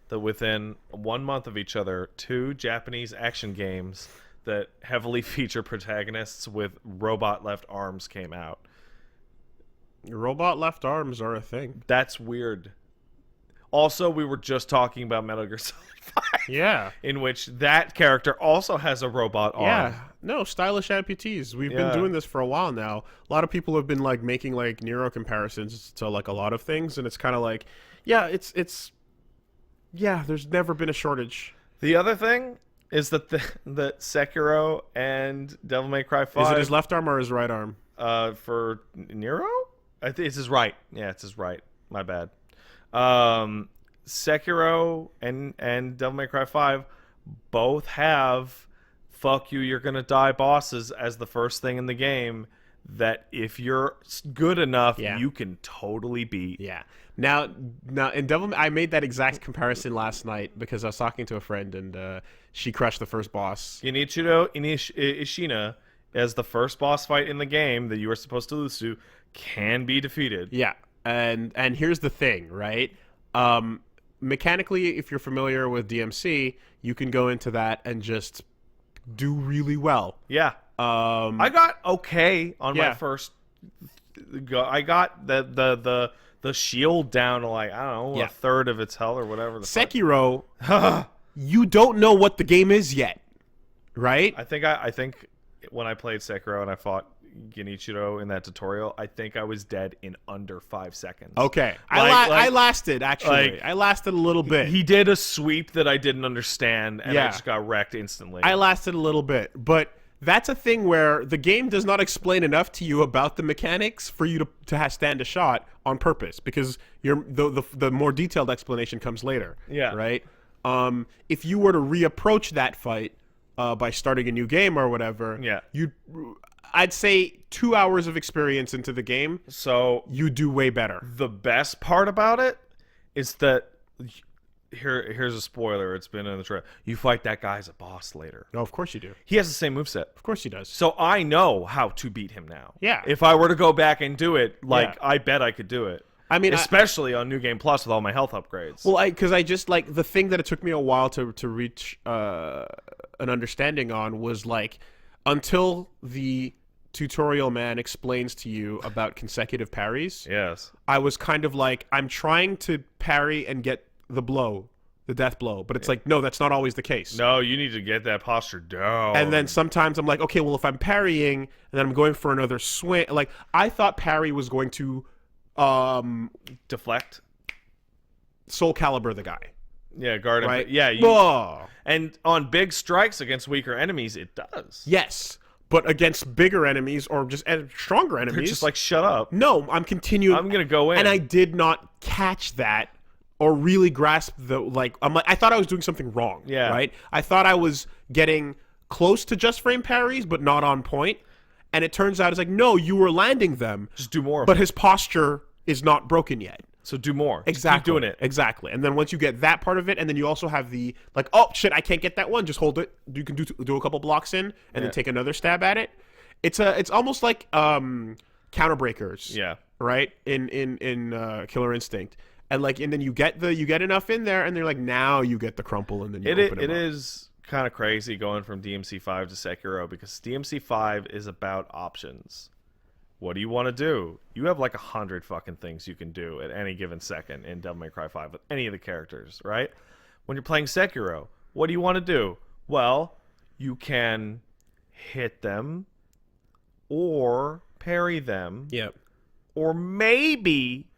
that within 1 month of each other, two Japanese action games that heavily feature protagonists with robot left arms came out. Robot left arms are a thing. That's weird. Also, we were just talking about Metal Gear Solid 5. Yeah. In which that character also has a robot arm. Yeah. No, stylish amputees. We've been doing this for a while now. A lot of people have been like making like Nero comparisons to like a lot of things, and it's kind of like, yeah, it's there's never been a shortage. The other thing is that that Sekiro and Devil May Cry 5 Is it his left arm or his right arm? For Nero? I think it's his right. Yeah, it's his right. My bad. Sekiro and Devil May Cry 5 both have fuck you, you're gonna die bosses as the first thing in the game that if you're good enough, you can totally beat. Yeah. Now in I made that exact comparison last night because I was talking to a friend and she crushed the first boss. Ishina, as the first boss fight in the game that you were supposed to lose to, can be defeated. Yeah. And here's the thing, right? Mechanically, if you're familiar with DMC, you can go into that and just do really well. Yeah. I got okay on my first go. I got the shield down to like, I don't know, a third of its health or whatever. Sekiro, you don't know what the game is yet, right? I think when I played Sekiro and I fought Genichiro in that tutorial, I think I was dead in under 5 seconds. Okay. I lasted, actually. I lasted a little bit. He did a sweep that I didn't understand, and I just got wrecked instantly. I lasted a little bit, but that's a thing where the game does not explain enough to you about the mechanics for you to stand a shot on purpose, because the more detailed explanation comes later. Yeah. Right? If you were to reapproach that fight by starting a new game or whatever, I'd say 2 hours of experience into the game, so you do way better. The best part about it is that here's a spoiler. It's been in the trailer. You fight that guy as a boss later. No, of course you do. He has the same moveset. Of course he does. So I know how to beat him now. Yeah. If I were to go back and do it, I bet I could do it. I mean, especially on New Game Plus with all my health upgrades. Well, because I just like the thing that it took me a while to reach an understanding on was like until the tutorial man explains to you about consecutive parries. Yes. I was kind of like, I'm trying to parry and get the blow, the death blow, but it's like, no, that's not always the case. No, you need to get that posture down. And then sometimes I'm like, okay, well, if I'm parrying and then I'm going for another swing, like I thought parry was going to deflect, Soul Calibur the guy. Yeah, guard him. Right? Yeah. And on big strikes against weaker enemies, it does. Yes. But against bigger enemies or just stronger enemies, they're just like, shut up. No, I'm continuing. I'm gonna go in, and I did not catch that or really grasp the like. I thought I was doing something wrong. Yeah. Right. I thought I was getting close to just frame parries, but not on point. And it turns out it's like, no, you were landing them. Just do more. But his posture is not broken yet. So do more. Exactly. Keep doing it. Exactly. And then once you get that part of it, and then you also have the, like, oh, shit, I can't get that one. Just hold it. You can do a couple blocks in, and then take another stab at it. It's almost like counter breakers. Yeah. Right? In Killer Instinct. And then you get enough in there, and they're like, now you get the crumple, and then you open it up. It is kind of crazy going from DMC5 to Sekiro, because DMC5 is about options. What do you want to do? You have like 100 fucking things you can do at any given second in Devil May Cry 5 with any of the characters, right? When you're playing Sekiro, what do you want to do? Well, you can hit them or parry them. Yep. Or maybe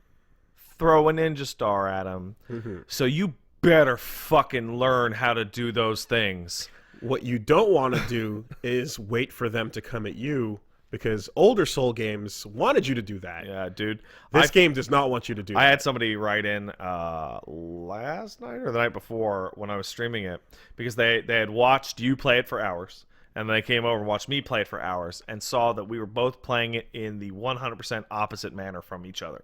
throw a ninja star at them. Mm-hmm. So you better fucking learn how to do those things. What you don't want to do is wait for them to come at you, because older Soul games wanted you to do that. Yeah, dude. This game does not want you to do that. I had somebody write in last night or the night before when I was streaming it, because they had watched you play it for hours, and they came over and watched me play it for hours, and saw that we were both playing it in the 100% opposite manner from each other.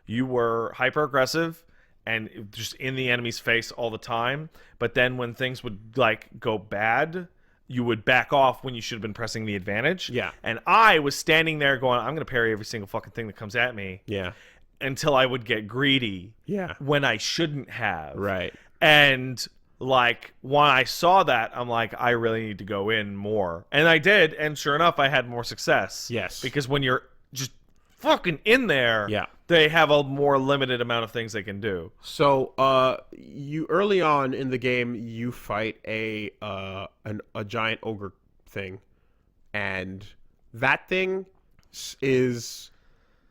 You were hyper-aggressive and just in the enemy's face all the time, but then when things would like go bad, you would back off when you should have been pressing the advantage. Yeah. And I was standing there going, I'm going to parry every single fucking thing that comes at me. Yeah. Until I would get greedy. Yeah. When I shouldn't have. Right. And like when I saw that, I'm like, I really need to go in more. And I did, and sure enough, I had more success. Yes. Because when you're just fucking in there, Yeah. they have a more limited amount of things they can do. So, you early on in the game, you fight a giant ogre thing, and that thing is,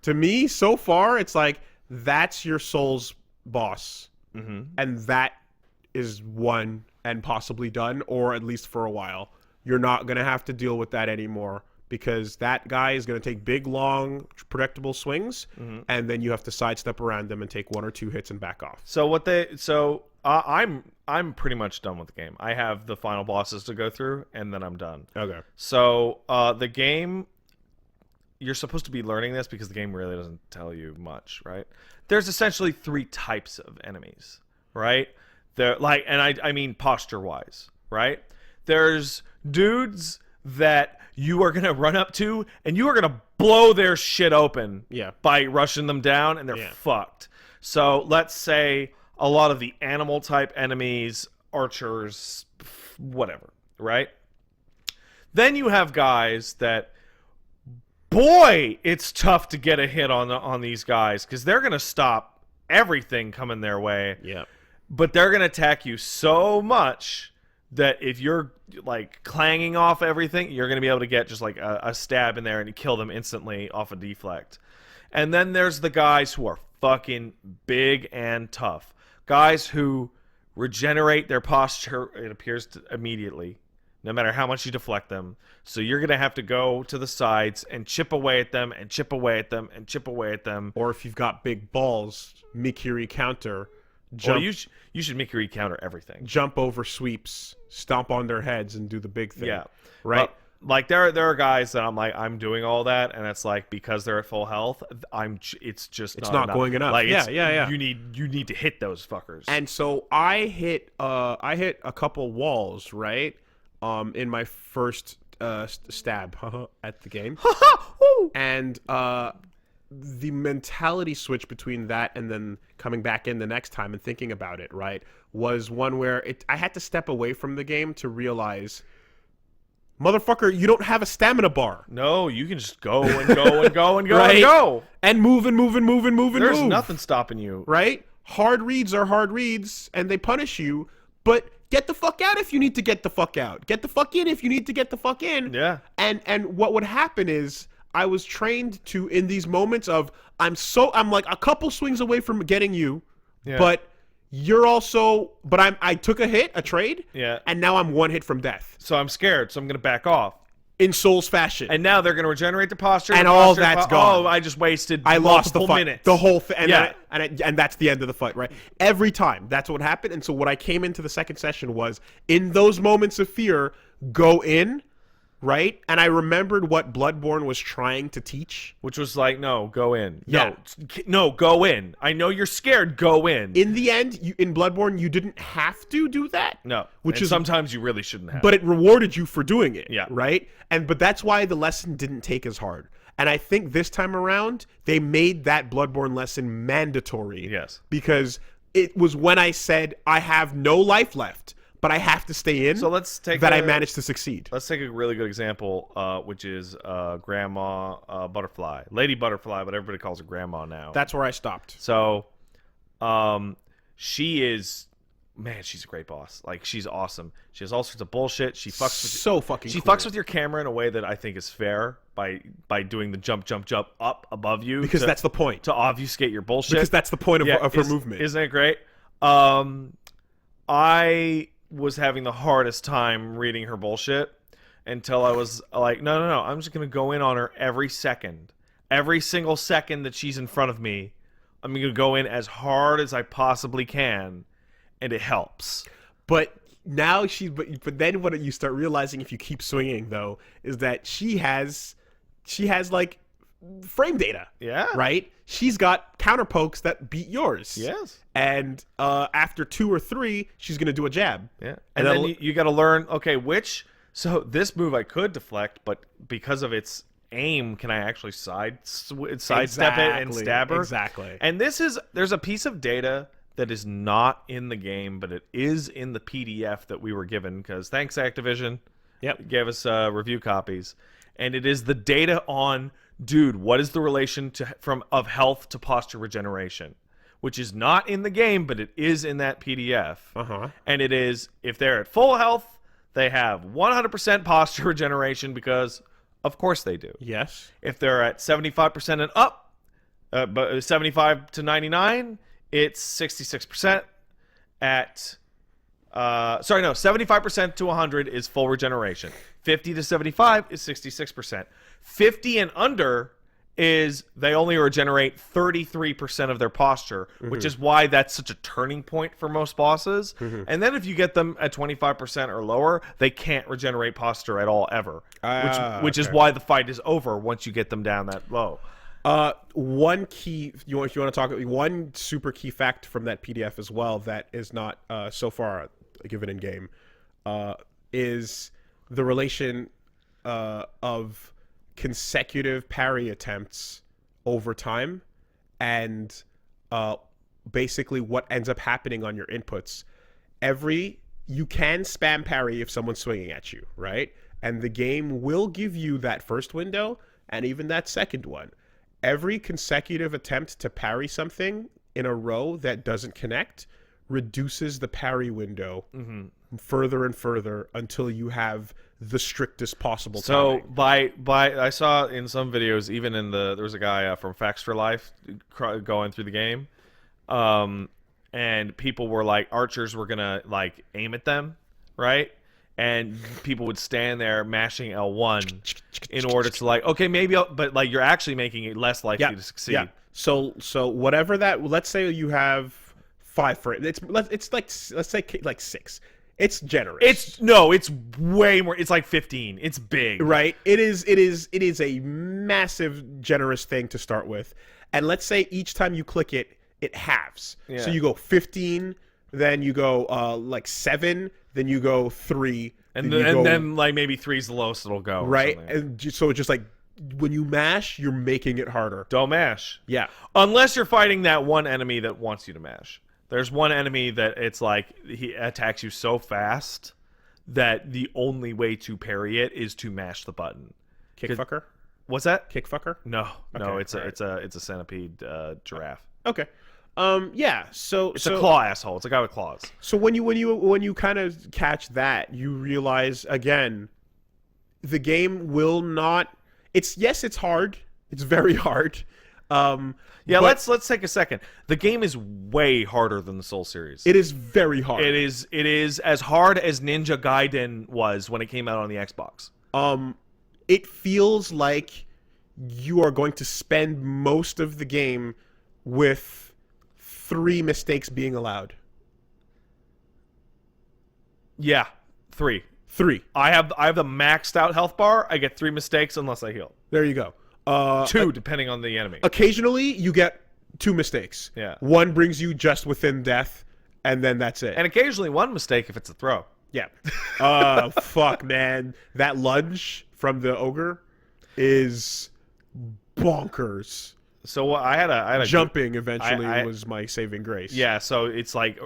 to me, so far, it's like that's your soul's boss, and that is won and possibly done, or at least for a while. You're not gonna have to deal with that anymore, because that guy is going to take big, long, predictable swings, and then you have to sidestep around them and take 1 or 2 hits and back off. I'm pretty much done with the game. I have the final bosses to go through, and then I'm done. Okay. So the game, you're supposed to be learning this because the game really doesn't tell you much, right? There's essentially 3 types of enemies, right? They're like, and I mean posture-wise, right? There's dudes that you are going to run up to and you are going to blow their shit open by rushing them down, and they're fucked. So let's say a lot of the animal type enemies, archers, whatever, right? Then you have guys that, boy, it's tough to get a hit on these guys because they're going to stop everything coming their way. Yeah. But they're going to attack you so much that if you're like clanging off everything, you're going to be able to get just like a stab in there and kill them instantly off a deflect. And then there's the guys who are fucking big and tough. Guys who regenerate their posture, it appears, immediately, no matter how much you deflect them. So you're going to have to go to the sides and chip away at them and chip away at them and chip away at them. Or if you've got big balls, Mikiri counter. Jump, well, you should Mikiri counter everything. Jump over sweeps, stomp on their heads, and do the big thing. Yeah. Right? But, like, there are guys that I'm doing all that, and it's like, because they're at full health, it's not enough. Going enough. Like, yeah. You need to hit those fuckers. And so I hit a couple walls, right? In my first stab at the game. And the mentality switch between that and then coming back in the next time and thinking about it, right, was one where I had to step away from the game to realize, motherfucker, you don't have a stamina bar. No, you can just go and go and go and go right? and go. And move and move and move and move and There's move. nothing stopping you. Right? Hard reads are hard reads, and they punish you, but get the fuck out if you need to get the fuck out. Get the fuck in if you need to get the fuck in. Yeah. And what would happen is, I was trained to, in these moments of, I'm like a couple swings away from getting you, but you're also, I took a trade, and now I'm 1 hit from death. So I'm scared, so I'm going to back off. In Souls fashion. And now they're going to regenerate the posture. And all that's gone. Oh, I just wasted I lost the fight. minutes. The whole thing. And that's the end of the fight, right? Every time. That's what happened. And so what I came into the second session was, in those moments of fear, go in, right? And I remembered what Bloodborne was trying to teach. Which was like, no, go in. Yeah. No, go in. I know you're scared, go in. In the end, in Bloodborne, you didn't have to do that. No. Sometimes you really shouldn't have. But it rewarded you for doing it. Yeah. Right? But that's why the lesson didn't take as hard. And I think this time around, they made that Bloodborne lesson mandatory. Yes. Because it was when I said, I have no life left, but I have to stay in, so let's take I managed to succeed. Let's take a really good example, which is Grandma Butterfly. Lady Butterfly, but everybody calls her Grandma now. That's where I stopped. So she is... Man, she's a great boss. Like, she's awesome. She has all sorts of bullshit. She fucks with She fucks with your camera in a way that I think is fair by doing the jump up above you. Because that's the point. To obfuscate your bullshit. Because that's the point of her movement. Isn't it great? I was having the hardest time reading her bullshit until I was like, no, I'm just going to go in on her every second. Every single second that she's in front of me, I'm going to go in as hard as I possibly can. And it helps. But now but then what you start realizing, if you keep swinging though, is that she has like frame data. Yeah. Right? She's got counter pokes that beat yours. Yes. And after 2 or 3, she's going to do a jab. Yeah. And then you got to learn, okay, so this move I could deflect, but because of its aim, can I actually sidestep it and stab her? Exactly. And there's a piece of data that is not in the game, but it is in the PDF that we were given, because thanks Activision, gave us review copies, and it is the data on, dude, what is the relation of health to posture regeneration, which is not in the game, but it is in that PDF. And it is, if they're at full health, they have 100% posture regeneration, because of course they do. Yes. If they're at 75% and up, but 75 to 99, it's 66%. At 75% to 100 is full regeneration. 50 to 75 is 66%. 50 and under is they only regenerate 33% of their posture, which is why that's such a turning point for most bosses. And then if you get them at 25% or lower, they can't regenerate posture at all ever, which is why the fight is over once you get them down that low. One key, you want to talk, one super key fact from that PDF as well that is not so far given in game, is the relation of consecutive parry attempts over time, and basically what ends up happening on your inputs. You can spam parry if someone's swinging at you, right? And the game will give you that first window and even that second one. Every consecutive attempt to parry something in a row that doesn't connect reduces the parry window further and further until you have the strictest possible timing. So I saw in some videos, even in there was a guy from Facts for Life going through the game, and people were like, archers were gonna like aim at them, right? And people would stand there mashing L1 in order to like, okay, maybe, but like you're actually making it less likely to succeed. Yeah. So whatever that, let's say you have 5 for it. It's like, let's say like 6. It's generous. It's way more. It's like 15. It's big, right? It is a massive generous thing to start with. And let's say each time you click it, it halves. Yeah. So you go 15, then you go like 7, then you go 3, and then like maybe 3 is the lowest it'll go. Right, and so just like when you mash, you're making it harder. Don't mash. Yeah, unless you're fighting that one enemy that wants you to mash. There's one enemy that it's like he attacks you so fast that the only way to parry it is to mash the button. Kickfucker? What's that? Kickfucker? No, it's a centipede giraffe. Okay. Yeah. So it's a claw asshole. It's a guy with claws. So when you kind of catch that, you realize again, the game will not. It's hard. It's very hard. Yeah, let's take a second. The game is way harder than the Soul series. It is very hard. It is as hard as Ninja Gaiden was when it came out on the Xbox. It feels like you are going to spend most of the game with 3 mistakes being allowed. Yeah, 3. 3. I have the maxed out health bar. I get 3 mistakes unless I heal. There you go. 2 depending on the enemy. Occasionally you get 2 mistakes. Yeah. 1 brings you just within death, and then that's it. And occasionally 1 mistake if it's a throw. Yeah. Fuck, man. That lunge from the ogre is bonkers. So I had a jumping eventually was my saving grace. Yeah, so it's like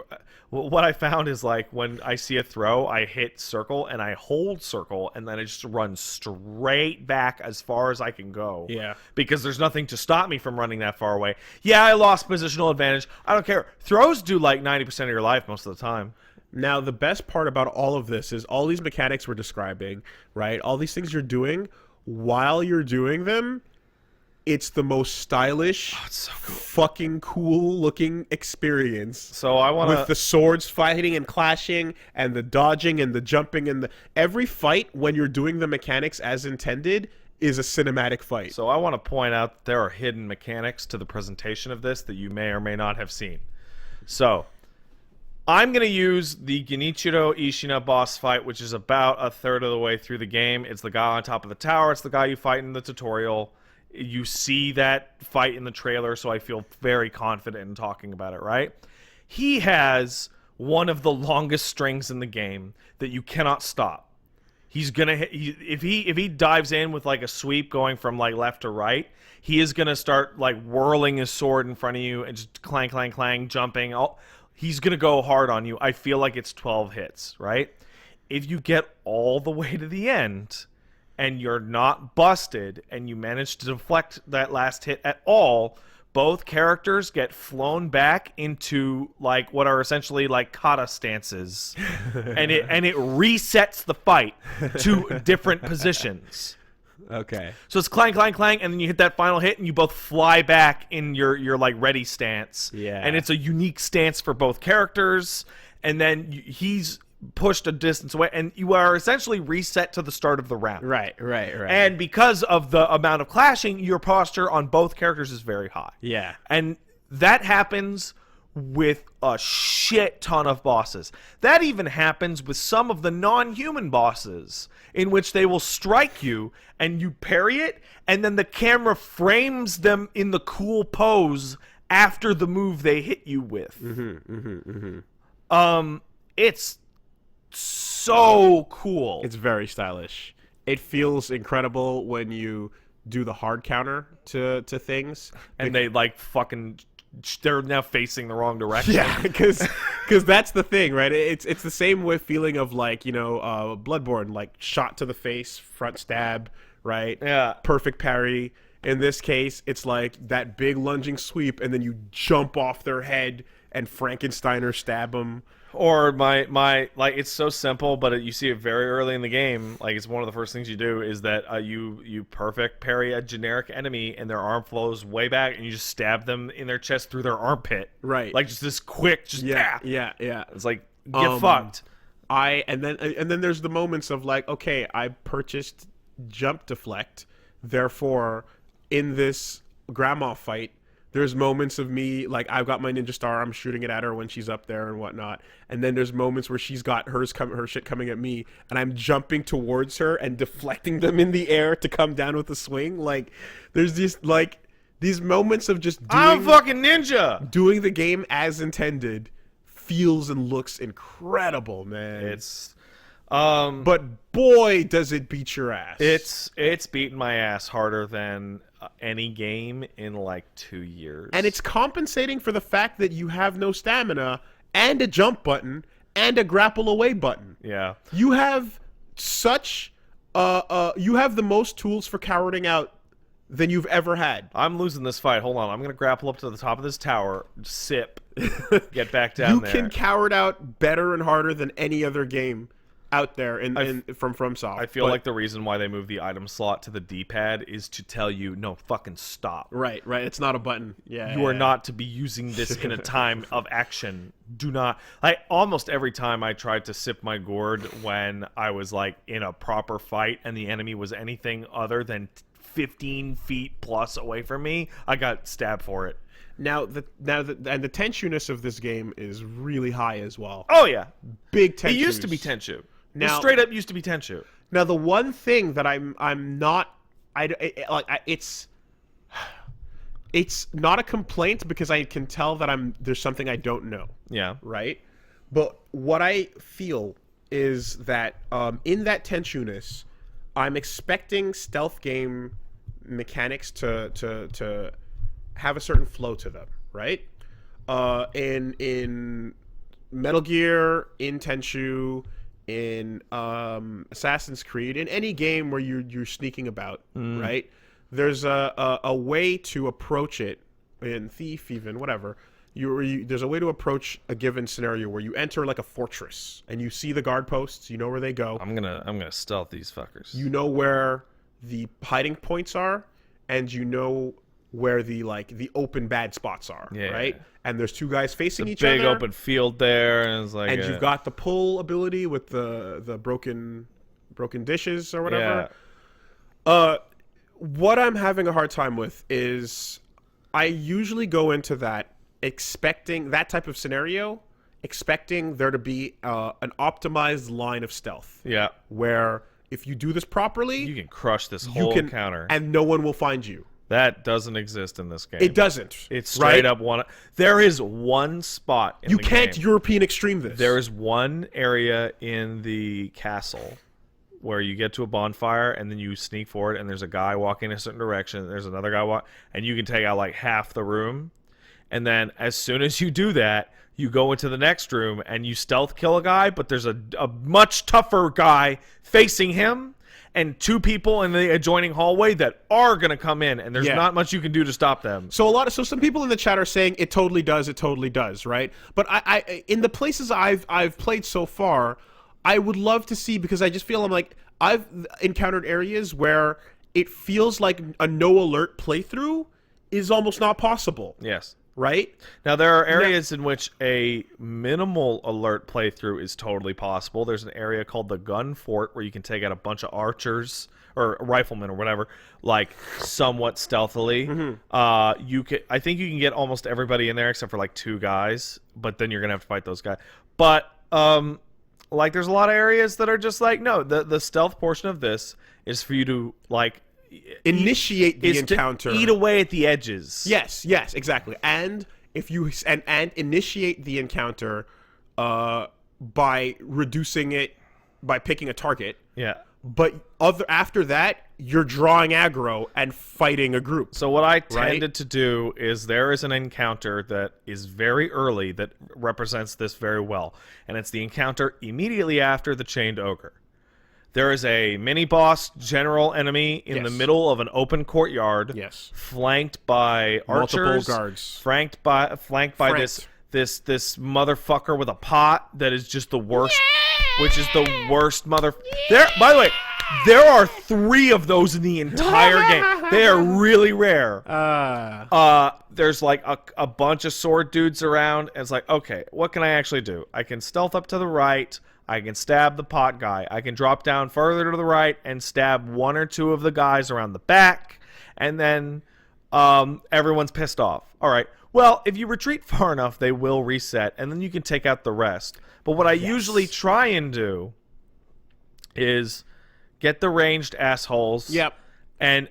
what I found is like when I see a throw, I hit circle and I hold circle and then I just run straight back as far as I can go. Yeah. Because there's nothing to stop me from running that far away. Yeah, I lost positional advantage. I don't care. Throws do like 90% of your life most of the time. Now, the best part about all of this is all these mechanics we're describing, right? All these things you're doing, while you're doing them, it's the most stylish, so cool. Fucking cool looking experience. So I want to, with the swords fighting and clashing and the dodging and the jumping and every fight when you're doing the mechanics as intended is a cinematic fight. So I want to point out that there are hidden mechanics to the presentation of this that you may or may not have seen. So I'm going to use the Genichiro Ishina boss fight, which is about a third of the way through the game. It's the guy on top of the tower. It's the guy you fight in the tutorial. You see that fight in the trailer, so I feel very confident in talking about it, right? He has one of the longest strings in the game that you cannot stop. He's gonna if he dives in with like a sweep going from like left to right, he is gonna start like whirling his sword in front of you and just clang clang clang jumping. he's going to go hard on you. I feel like it's 12 hits, right? If you get all the way to the end and you're not busted and you manage to deflect that last hit at all, both characters get flown back into like what are essentially like kata stances, and it resets the fight to different positions. Okay. So it's clang, clang, clang, and then you hit that final hit, and you both fly back in your like ready stance. Yeah. And it's a unique stance for both characters, and then he's pushed a distance away, and you are essentially reset to the start of the round. Right. And because of the amount of clashing, your posture on both characters is very high. Yeah. And that happens with a shit ton of bosses. That even happens with some of the non-human bosses, in which they will strike you and you parry it, and then the camera frames them in the cool pose after the move they hit you with. It's so cool. It's very stylish. It feels incredible when you do the hard counter to things, and they like fucking, they're now facing the wrong direction. Yeah, because that's the thing, right? It's the same with feeling of like, you know, Bloodborne, like shot to the face, front stab, right? Yeah. Perfect parry. In this case, it's like that big lunging sweep, and then you jump off their head and Frankensteiner stab them. Or my like, it's so simple, but you see it very early in the game. Like, it's one of the first things you do is that you perfect parry a generic enemy, and their arm flows way back, and you just stab them in their chest through their armpit. Right. Like, just this quick, just Yeah. It's like, get fucked. And then there's the moments of like, okay, I purchased jump deflect, therefore in this grandma fight, there's moments of me, like, I've got my ninja star, I'm shooting it at her when she's up there and whatnot. And then there's moments where she's got her shit coming at me, and I'm jumping towards her and deflecting them in the air to come down with a swing. Like, there's these moments of just I'm fucking ninja! doing the game as intended feels and looks incredible, man. It's... but boy, does it beat your ass. It's beating my ass harder than any game in like 2 years. And it's compensating for the fact that you have no stamina and a jump button and a grapple away button. Yeah. You have such you have the most tools for cowarding out than you've ever had. I'm losing this fight. Hold on. I'm going to grapple up to the top of this tower, sip, get back down You there. can coward out better and harder than any other game out there from FromSoft. I feel like the reason why they moved the item slot to the D-pad is to tell you, no, fucking stop. Right. It's not a button. Yeah. You are not to be using this in a time of action. Do not. Almost every time I tried to sip my gourd when I was like in a proper fight and the enemy was anything other than 15 feet plus away from me, I got stabbed for it. Now the tenshu-ness of this game is really high as well. Oh yeah, Big tenshus. It used to be Tenchu. Now, it straight up used to be Tenchu. Now the one thing that I'm not it's not a complaint because I can tell that there's something I don't know. Yeah. Right? But what I feel is that in that tenshu-ness, I'm expecting stealth game mechanics to have a certain flow to them, right? In Metal Gear, in Tenchu, in Assassin's Creed, in any game where you're sneaking about, right? There's a way to approach it, in Thief even, whatever. There's a way to approach a given scenario where you enter like a fortress and you see the guard posts, you know where they go. I'm gonna stealth these fuckers. You know where the hiding points are, and you know where the open bad spots are, right? And there's two guys facing each other. Big open field there, and it's like. And you've got the pull ability with the broken dishes or whatever. Yeah. What I'm having a hard time with is I usually go into that expecting that type of scenario, expecting there to be an optimized line of stealth. Yeah. Where if you do this properly, you can crush this whole counter, and no one will find you. That doesn't exist in this game. It doesn't. It's straight up one. There is one spot in you the can't game. European extreme this. There is one area in the castle where you get to a bonfire and then you sneak forward and there's a guy walking in a certain direction. There's another guy and you can take out like half the room. And then as soon as you do that, you go into the next room and you stealth kill a guy, but there's a much tougher guy facing him and two people in the adjoining hallway that are going to come in, and there's not much you can do to stop them. So some people in the chat are saying it totally does, right? But I in the places I've played so far, I would love to see, because I just feel I've encountered areas where it feels like a no alert playthrough is almost not possible. Yes. Right? Now, there are areas in which a minimal alert playthrough is totally possible. There's an area called the Gun Fort where you can take out a bunch of archers or riflemen or whatever, like somewhat stealthily. I think you can get almost everybody in there except for like 2 guys, but then you're gonna have to fight those guys. But like, there's a lot of areas that are just like, no, the stealth portion of this is for you to like initiate the encounter, eat away at the edges. Yes, exactly. And if you and initiate the encounter by reducing it, by picking a target. Yeah. But after that, you're drawing aggro and fighting a group. So what I tended to do is, there is an encounter that is very early that represents this very well, and it's the encounter immediately after the Chained Ogre. There is a mini-boss general enemy in the middle of an open courtyard, flanked by archers, multiple guards, flanked by this motherfucker with a pot that is just the worst, which is the worst There, by the way, there are 3 of those in the entire game. They are really rare. There's like a bunch of sword dudes around, and it's like, okay, what can I actually do? I can stealth up to the right. I can stab the pot guy. I can drop down further to the right and stab 1 or 2 of the guys around the back, and then everyone's pissed off. All right. Well, if you retreat far enough, they will reset, and then you can take out the rest. But what I usually try and do is get the ranged assholes. Yep. And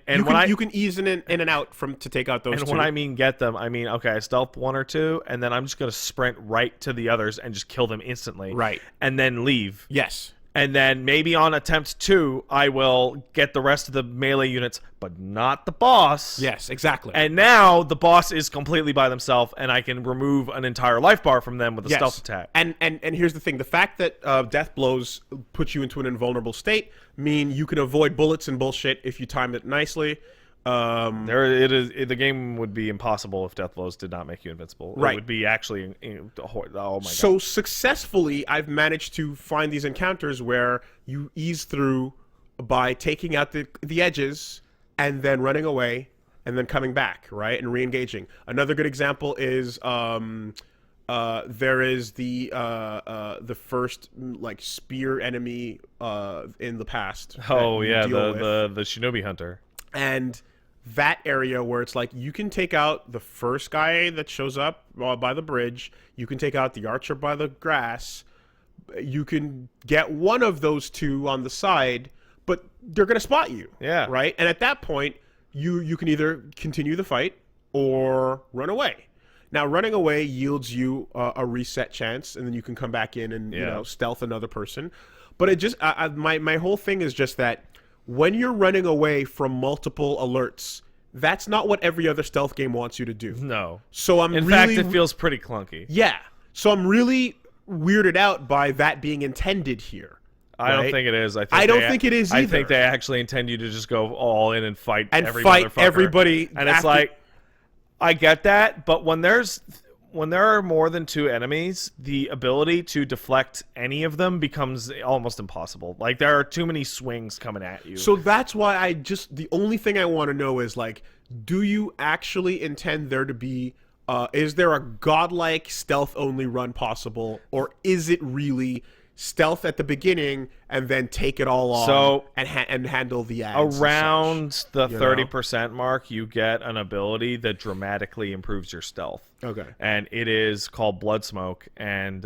you can ease in and out to take out those 2. And when I mean get them, I mean, okay, I stealth 1 or 2, and then I'm just going to sprint right to the others and just kill them instantly. Right. And then leave. Yes. And then maybe on attempt 2, I will get the rest of the melee units, but not the boss. Yes, exactly. And now the boss is completely by themselves, and I can remove an entire life bar from them with a stealth attack. And here's the thing: the fact that death blows put you into an invulnerable state mean you can avoid bullets and bullshit if you time it nicely. The game would be impossible if death blows did not make you invincible. Right. It would be actually, oh my god. So successfully, I've managed to find these encounters where you ease through by taking out the edges and then running away and then coming back, right, and re-engaging. Another good example is there is the first like spear enemy in the past. Oh yeah, the shinobi hunter. And that area where it's like you can take out the first guy that shows up by the bridge, you can take out the archer by the grass, you can get one of those 2 on the side, but they're going to spot you. Yeah. Right? And at that point, you can either continue the fight or run away. Now, running away yields you a reset chance, and then you can come back in and you know, stealth another person. But it just my whole thing is just that when you're running away from multiple alerts, that's not what every other stealth game wants you to do. No. So in fact, it feels pretty clunky. Yeah. So I'm really weirded out by that being intended here. I don't think it is. I don't think it is either. I think they actually intend you to just go all in and fight everybody. And it's like, I get that, but when there are more than 2 enemies, the ability to deflect any of them becomes almost impossible. Like, there are too many swings coming at you. So that's why the only thing I want to know is, like, do you actually intend there to be, is there a godlike stealth-only run possible, or is it really stealth at the beginning and then take it all on and handle the ads? Around the 30% mark, you get an ability that dramatically improves your stealth. Okay. And it is called Blood Smoke, and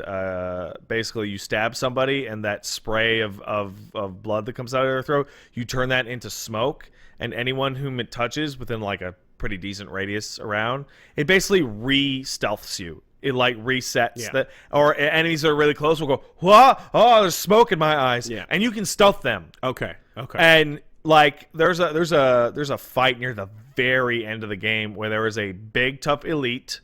basically you stab somebody, and that spray of blood that comes out of their throat, you turn that into smoke, and anyone whom it touches within like a pretty decent radius around, it basically re-stealths you. It like resets or enemies that are really close will go, whoa, oh, there's smoke in my eyes. Yeah. And you can stealth them. Okay. And like there's a fight near the very end of the game where there is a big tough elite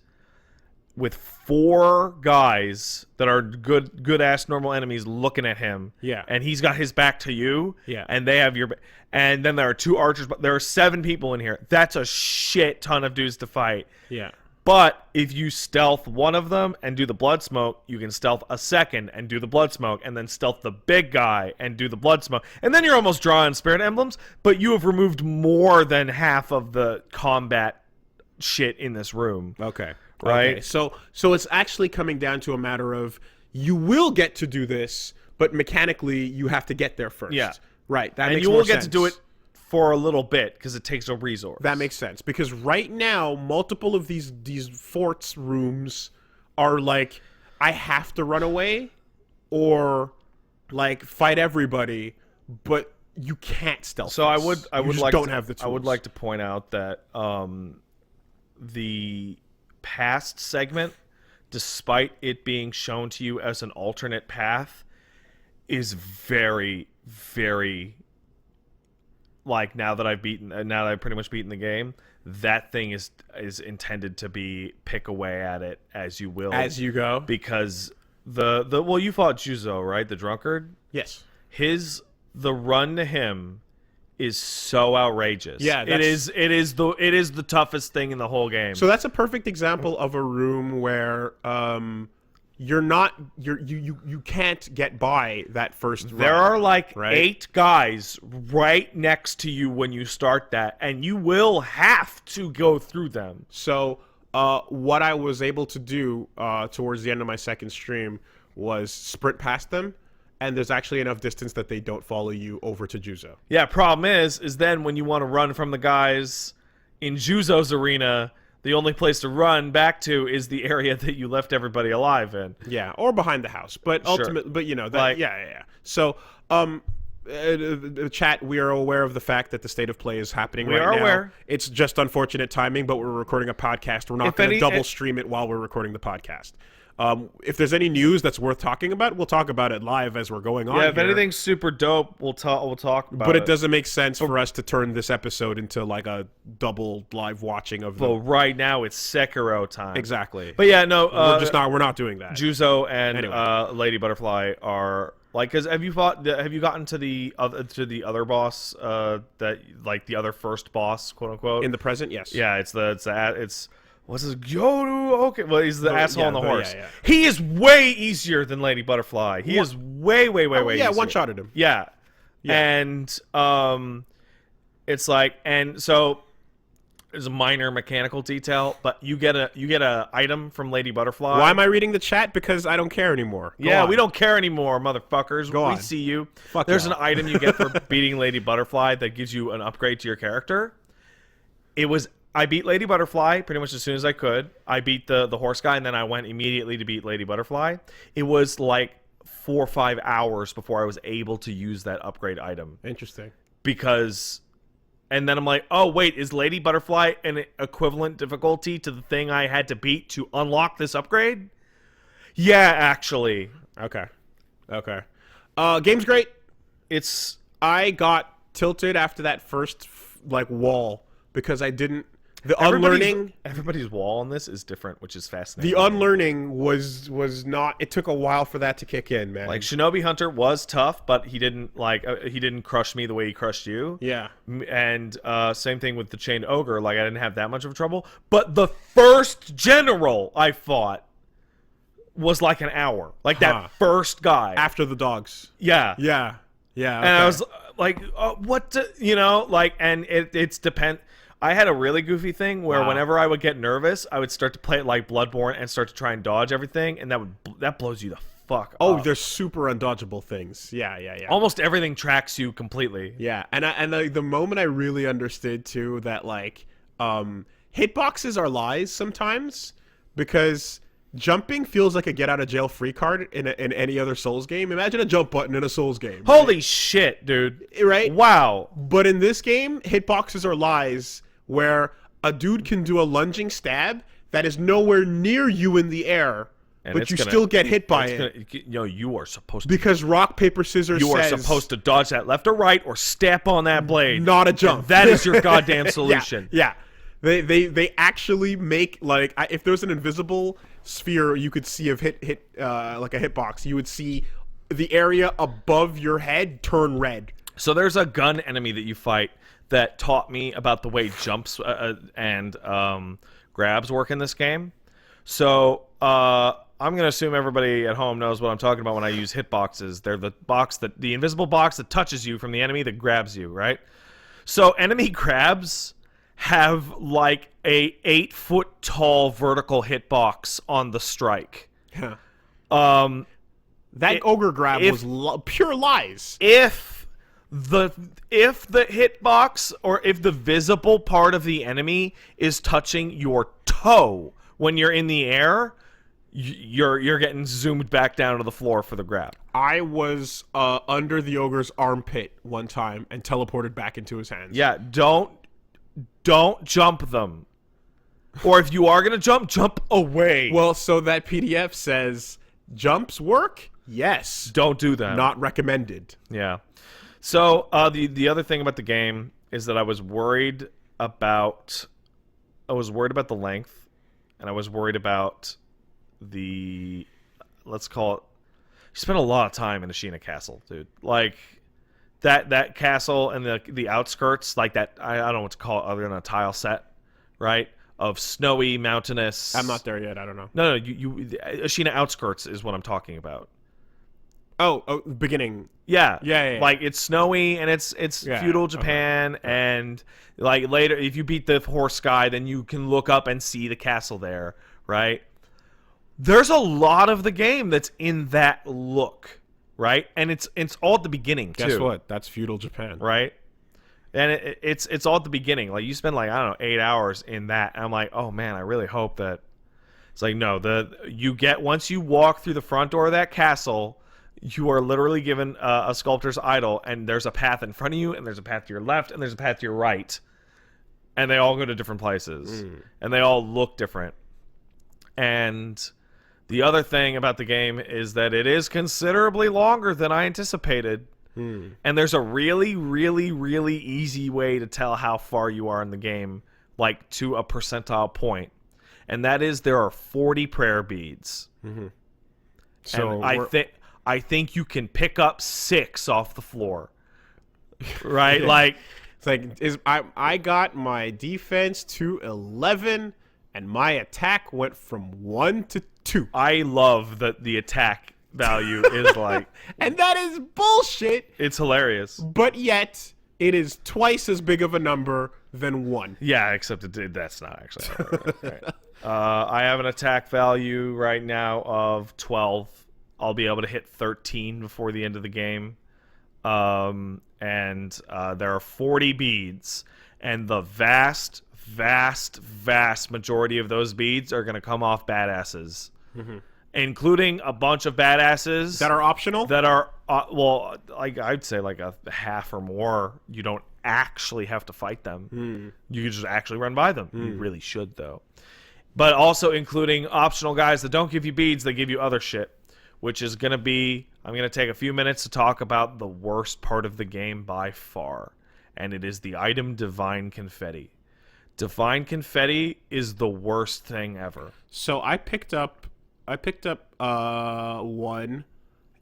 with 4 guys that are good ass normal enemies looking at him. Yeah. And he's got his back to you. Yeah. And they have your and then there are 2 archers, but there are 7 people in here. That's a shit ton of dudes to fight. Yeah. But if you stealth one of them and do the blood smoke, you can stealth a second and do the blood smoke, and then stealth the big guy and do the blood smoke. And then you're almost drawing spirit emblems, but you have removed more than half of the combat shit in this room. Okay. Right? Okay. So it's actually coming down to a matter of you will get to do this, but mechanically you have to get there first. Yeah. Right. That And makes you more will get sense. to do it for a little bit because it takes a resource. That makes sense because right now multiple of these forts rooms are like I have to run away or like fight everybody, but you can't stealth. So I this. would You just like don't to, have the tools. I would like to point out that the past segment, despite it being shown to you as an alternate path, is very, very like now that I've pretty much beaten the game, that thing is intended to be pick away at it as you will. As you go. Because well, you fought Juzo, right? The drunkard? Yes. The run to him is so outrageous. Yeah, it is the toughest thing in the whole game. So that's a perfect example of a room where you can't get by that first there run, are like right? 8 guys right next to you when you start that, and you will have to go through them. So what I was able to do towards the end of my second stream was sprint past them, and there's actually enough distance that they don't follow you over to Juzo. Yeah, problem is then when you want to run from the guys in Juzo's arena, the only place to run back to is the area that you left everybody alive in. Yeah, or behind the house. But Sure. ultimately, but you know, that, Like- yeah. So, chat, we are aware of the fact that the state of play is happening We right are now. aware. It's just unfortunate timing, but we're recording a podcast. We're not If going to any- double stream it while we're recording the podcast. If there's any news that's worth talking about, we'll talk about it live as we're going on. Yeah, if here. anything's super dope, we'll talk about But it. it doesn't make sense for us to turn this episode into like a double live watching of But the... right now it's Sekiro time. Exactly. But yeah, no, we're not doing that. Juzo and Anyway. Lady Butterfly are like, cause have you gotten to the other boss that like the other first boss, quote unquote? In the present, yes. Yeah, it's what's his Yoru? Okay, well he's the asshole on the horse. yeah. He is way easier than Lady Butterfly. He is way Yeah, easier. one-shotted him. Yeah. And it's like, and so there's a minor mechanical detail, but you get a item from Lady Butterfly. Why am I reading the chat? Because I don't care anymore. Go Yeah, on. we don't care anymore, motherfuckers. Go we on. see you. Fuck There's y'all. an item you get for beating Lady Butterfly that gives you an upgrade to your character. I beat Lady Butterfly pretty much as soon as I could. I beat the horse guy, and then I went immediately to beat Lady Butterfly. It was like 4 or 5 hours before I was able to use that upgrade item. Interesting. And then I'm like, oh, wait, is Lady Butterfly an equivalent difficulty to the thing I had to beat to unlock this upgrade? Yeah, actually. Okay. Game's great. It's... I got tilted after that first wall because I didn't. The unlearning. Everybody's wall on this is different, which is fascinating. The unlearning was not. It took a while for that to kick in, man. Like, Shinobi Hunter was tough, but he didn't crush me the way he crushed you. Yeah. And same thing with the Chained Ogre. Like, I didn't have that much of trouble. But the first general I fought was like an hour. Like, that first guy. After the dogs. Yeah. Yeah. Yeah. And I was like, what? And it's depend. I had a really goofy thing where whenever I would get nervous, I would start to play it like Bloodborne and start to try and dodge everything, and that blows you the fuck Oh, up. they're super undodgeable things. Yeah. Almost everything tracks you completely. Yeah, and the moment I really understood too that hitboxes are lies sometimes because jumping feels like a get out of jail free card in any other Souls game. Imagine a jump button in a Souls game. Holy shit, dude! Right? Wow. But in this game, hitboxes are lies where a dude can do a lunging stab that is nowhere near you in the air, but you still get hit by it. You are supposed to. Because rock, paper, scissors You are says supposed to dodge that left or right or step on that blade. not a jump. And that is your goddamn solution. Yeah. They actually make like if there's an invisible sphere you could see of like a hitbox, you would see the area above your head turn red. So there's a gun enemy that you fight that taught me about the way jumps and grabs work in this game. So I'm gonna assume everybody at home knows what I'm talking about when I use hitboxes. They're the invisible box that touches you from the enemy that grabs you, right? So enemy grabs have like a 8-foot tall vertical hitbox on the strike. Yeah. That ogre grab was pure lies. If the hitbox or if the visible part of the enemy is touching your toe when you're in the air, you're getting zoomed back down to the floor for the grab. I was under the ogre's armpit one time and teleported back into his hands. Yeah, don't jump them. Or if you are going to jump away. Well, so that PDF says jumps work? Yes. Don't do that. Not recommended. Yeah. So the other thing about the game is that I was worried about the length, and I was worried about the, let's call it, you spent a lot of time in the Sheena Castle, dude. Like that castle and the outskirts, like that, I don't know what to call it other than a tile set, right? Of snowy, mountainous. I'm not there yet. I don't know. No, Sheena outskirts is what I'm talking about. Oh, beginning. Yeah. Yeah. Like it's snowy and it's feudal Japan, and like later if you beat the horse guy, then you can look up and see the castle there, right? There's a lot of the game that's in that look, right? And it's all at the beginning too. Guess what? That's feudal Japan, right? And it's all at the beginning. Like you spend like, I don't know, 8 hours in that. And I'm like, oh man, I really hope that it's like, no, once you walk through the front door of that castle, you are literally given a sculptor's idol, and there's a path in front of you, and there's a path to your left, and there's a path to your right, and they all go to different places, and they all look different. And the other thing about the game is that it is considerably longer than I anticipated. And there's a really, really, really easy way to tell how far you are in the game, like to a percentile point. And that is there are 40 prayer beads. So and I think you can pick up 6 off the floor. Right? Yeah. Like it's like I got my defense to 11 and my attack went from 1 to 2. I love that the attack value is like, and that is bullshit. It's hilarious. But yet it is twice as big of a number than 1. Yeah, except that's not actually how it works. Right. I have an attack value right now of 12. I'll be able to hit 13 before the end of the game. And there are 40 beads, and the vast majority of those beads are going to come off badasses. Including a bunch of badasses that are optional. That are well, like I'd say, like a half or more. You don't actually have to fight them. You can just actually run by them. You really should, though. But also including optional guys that don't give you beads, they give you other shit, which is gonna be. I'm gonna take a few minutes to talk about the worst part of the game by far, and it is the item Divine Confetti. Divine Confetti is the worst thing ever. So I picked up one,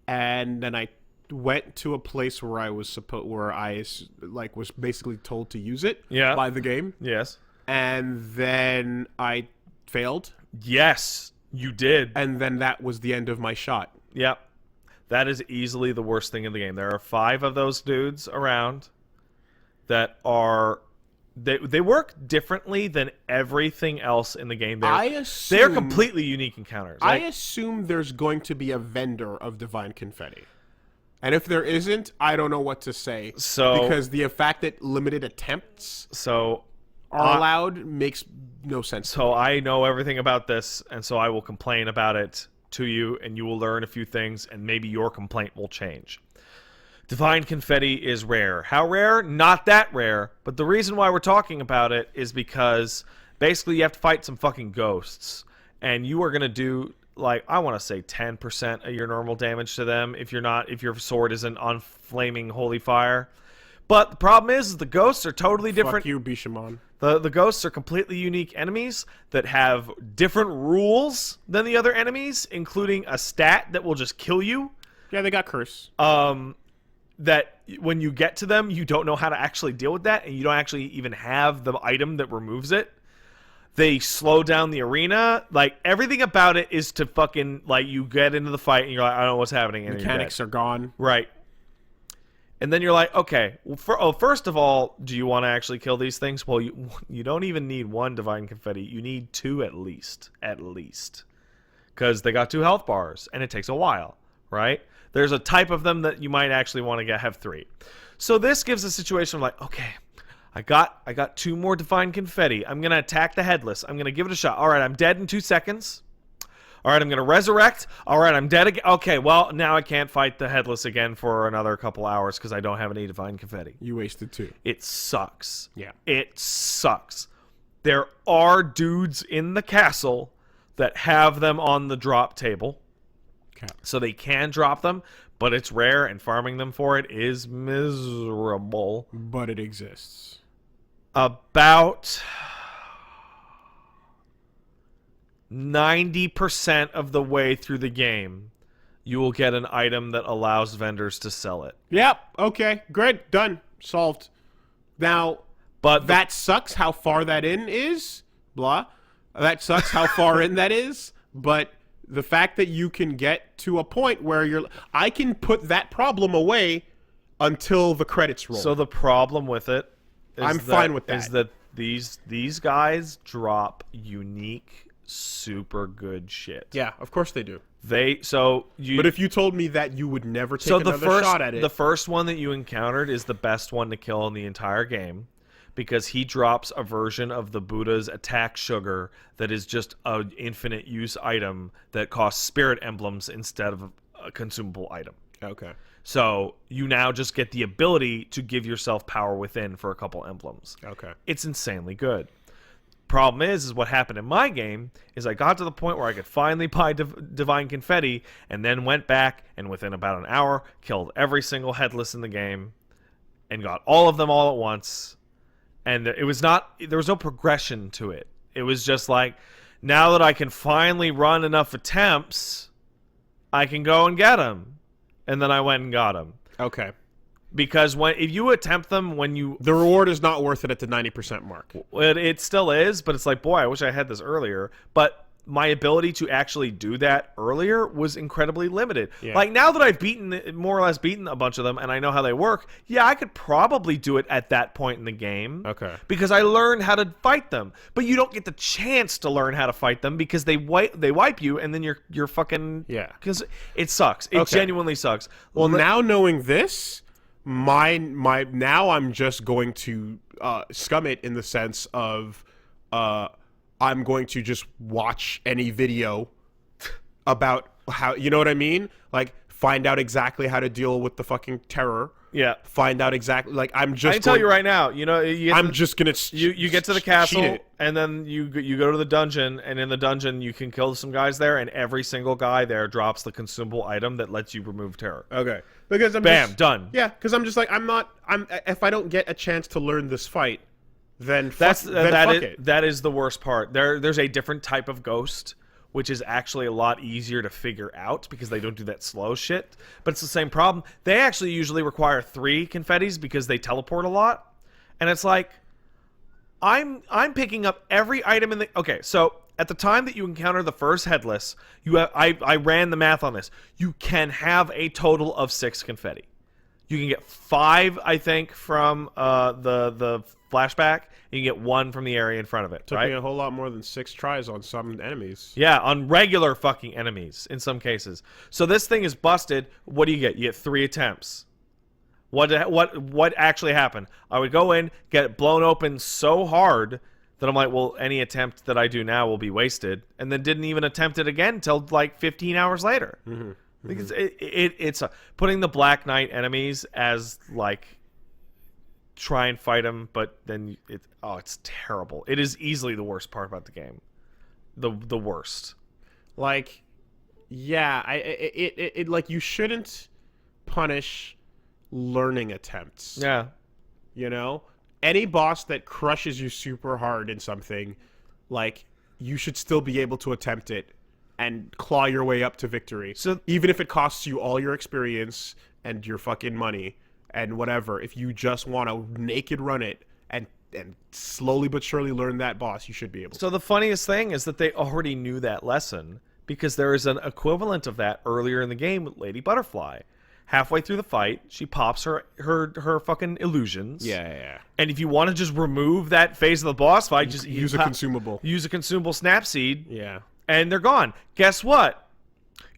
and then I went to a place where I was was basically told to use it by the game. Yes. And then I failed. Yes, you did. And then that was the end of my shot. Yep. That is easily the worst thing in the game. There are 5 of those dudes around that are They work differently than everything else in the game. They're completely unique encounters. I assume there's going to be a vendor of Divine Confetti. And if there isn't, I don't know what to say. Because the fact that limited attempts are allowed makes no sense. So I know everything about this, and so I will complain about it to you, and you will learn a few things, and maybe your complaint will change. Divine Confetti is rare. How rare? Not that rare. But the reason why we're talking about it is because basically you have to fight some fucking ghosts. And you are going to do, like, I want to say 10% of your normal damage to them if your sword isn't on flaming holy fire. But the problem is the ghosts are totally different. Fuck you, Bishamon. The ghosts are completely unique enemies that have different rules than the other enemies, including a stat that will just kill you. Yeah, they got curse. That when you get to them, you don't know how to actually deal with that, and you don't actually even have the item that removes it. They slow down the arena. Like, everything about it is to fucking, like, you get into the fight, and you're like, I don't know what's happening. And Mechanics are gone. Right. And then you're like, okay, well, first of all, do you want to actually kill these things? Well, you don't even need one Divine Confetti. You need two at least. At least. Because they got 2 health bars, and it takes a while, right? There's a type of them that you might actually want to have 3. So this gives a situation of like, okay, I got 2 more Divine Confetti. I'm going to attack the Headless. I'm going to give it a shot. All right, I'm dead in 2 seconds. All right, I'm going to resurrect. All right, I'm dead again. Okay, well, now I can't fight the Headless again for another couple hours because I don't have any Divine Confetti. You wasted 2. It sucks. Yeah. It sucks. There are dudes in the castle that have them on the drop table. Okay. So they can drop them, but it's rare, and farming them for it is miserable. But it exists. About 90% of the way through the game, you will get an item that allows vendors to sell it. Yep. Okay. Great. Done. Solved. Now, But that sucks how far that in is. Blah. That sucks how far in that is. But the fact that you can get to a point where I can put that problem away until the credits roll. So the problem with it is I'm fine with that. Is that these guys drop unique, super good shit. Yeah, of course they do. But if you told me that, you would never take another shot at it. The first one that you encountered is the best one to kill in the entire game, because he drops a version of the Buddha's attack sugar that is just an infinite use item that costs spirit emblems instead of a consumable item. Okay. So you now just get the ability to give yourself power within for a couple emblems. Okay. It's insanely good. Problem is what happened in my game is I got to the point where I could finally buy Divine Confetti, and then went back and within about an hour killed every single Headless in the game and got all of them all at once. And there was no progression to it. It was just like, now that I can finally run enough attempts, I can go and get them. And then I went and got them. Okay. Because if you attempt them the reward is not worth it at the 90% mark. It still is, but it's like, boy, I wish I had this earlier. But my ability to actually do that earlier was incredibly limited. Yeah. Like, now that I've more or less beaten a bunch of them and I know how they work, yeah, I could probably do it at that point in the game. Okay. Because I learned how to fight them. But you don't get the chance to learn how to fight them because they wipe you, and then you're fucking... Yeah. Because it sucks. It genuinely sucks. Well, now knowing this, now I'm just going to scum it in the sense of I'm going to just watch any video about how, you know what I mean? Like, find out exactly how to deal with the fucking terror. Yeah. Find out exactly, like, I'm just... I can tell you right now, I'm just gonna... You get to the castle, and then you go to the dungeon, and in the dungeon you can kill some guys there, and every single guy there drops the consumable item that lets you remove terror. Okay. Because I'm Bam, done. Yeah, because I'm just like, if I don't get a chance to learn this fight, then fuck it. That is the worst part. There's a different type of ghost, which is actually a lot easier to figure out because they don't do that slow shit. But it's the same problem. They actually usually require 3 confettis because they teleport a lot. And it's like, I'm picking up every item in the... Okay, so at the time that you encounter the first Headless, I ran the math on this. You can have a total of 6 confetti. You can get 5, I think, from the flashback. And you get 1 from the area in front of it. Took me a whole lot more than 6 tries on some enemies. Yeah, on regular fucking enemies in some cases. So this thing is busted. What do you get? You get 3 attempts. What actually happened? I would go in, get it blown open so hard that I'm like, well, any attempt that I do now will be wasted, and then didn't even attempt it again until like 15 hours later. Mm-hmm. Because it's putting the Black Knight enemies as like, try and fight them, but then it's terrible. It is easily the worst part about the game. The worst. Like, yeah, like, you shouldn't punish learning attempts. Yeah. You know, any boss that crushes you super hard in something, like, you should still be able to attempt it and claw your way up to victory. So even if it costs you all your experience and your fucking money and whatever, if you just want to naked run it and slowly but surely learn that boss, you should be able to. So the funniest thing is that they already knew that lesson because there is an equivalent of that earlier in the game with Lady Butterfly. Halfway through the fight, she pops her fucking illusions. Yeah. And if you want to just remove that phase of the boss fight, just Use a consumable. Use a consumable snap seed. Yeah. And they're gone. Guess what?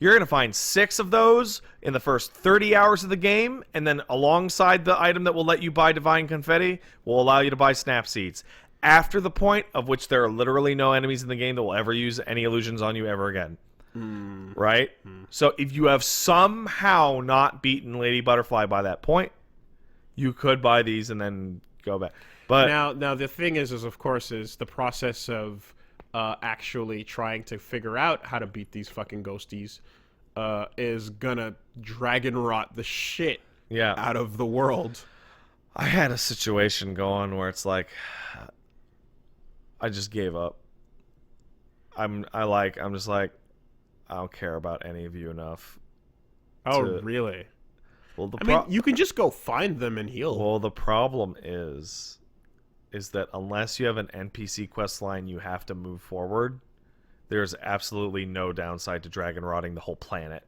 You're going to find 6 of those in the first 30 hours of the game, and then alongside the item that will let you buy Divine Confetti will allow you to buy snap seeds. After the point of which there are literally no enemies in the game that will ever use any illusions on you ever again. Right? So if you have somehow not beaten Lady Butterfly by that point, you could buy these and then go back. But now the thing is of course is the process of actually trying to figure out how to beat these fucking ghosties is gonna dragon rot the shit out of the world. I had a situation going where it's like I just gave up. I'm just like I don't care about any of you enough. Oh, really? Well, I mean, you can just go find them and heal. Well, the problem is that unless you have an NPC quest line you have to move forward, there's absolutely no downside to dragon rotting the whole planet.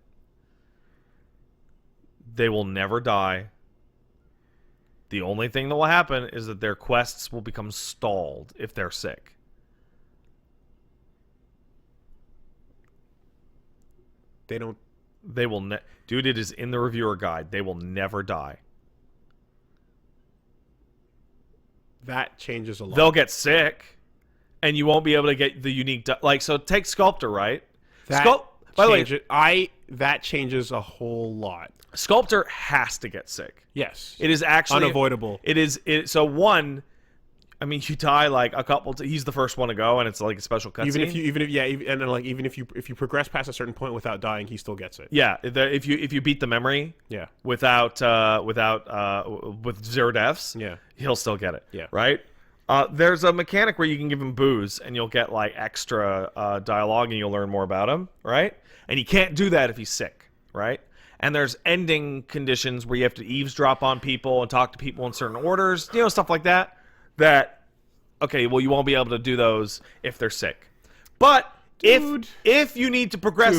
They will never die. The only thing that will happen is that their quests will become stalled if they're sick. They will dude, it is in the reviewer guide. They will never die. That changes a lot. They'll get sick, and you won't be able to get the unique... so take Sculptor, right? By the way, that changes a whole lot. Sculptor has to get sick. Yes. It is actually... unavoidable. So one... I mean, you die like a couple... he's the first one to go, and it's like a special cutscene. Even if you progress past a certain point without dying, he still gets it. Yeah, if you beat the memory, with 0 deaths, he'll still get it. Yeah, right. There's a mechanic where you can give him booze, and you'll get like extra dialogue, and you'll learn more about him, right? And you can't do that if he's sick, right? And there's ending conditions where you have to eavesdrop on people and talk to people in certain orders, stuff like that. Okay, well, you won't be able to do those if they're sick. But if you need to progress,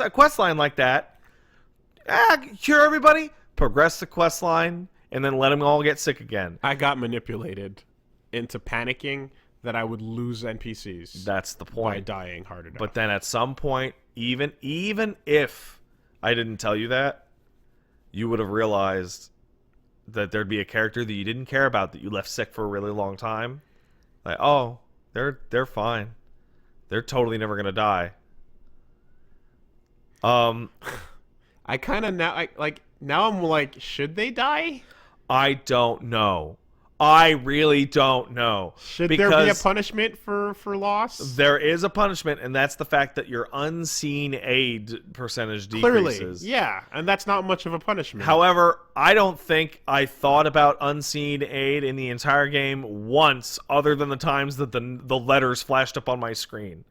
a quest line like that, cure everybody, progress the quest line, and then let them all get sick again. I got manipulated into panicking that I would lose NPCs. That's the point. By dying hard enough. But then at some point, even if I didn't tell you that, you would have realized that there'd be a character that you didn't care about that you left sick for a really long time. Like, oh, they're fine. They're totally never gonna die. I kind of now I'm like, should they die? I don't know. I really don't know. Should there be a punishment for loss? There is a punishment, and that's the fact that your unseen aid percentage decreases. Clearly, yeah, and that's not much of a punishment. However, I don't think I thought about unseen aid in the entire game once, other than the times that the letters flashed up on my screen.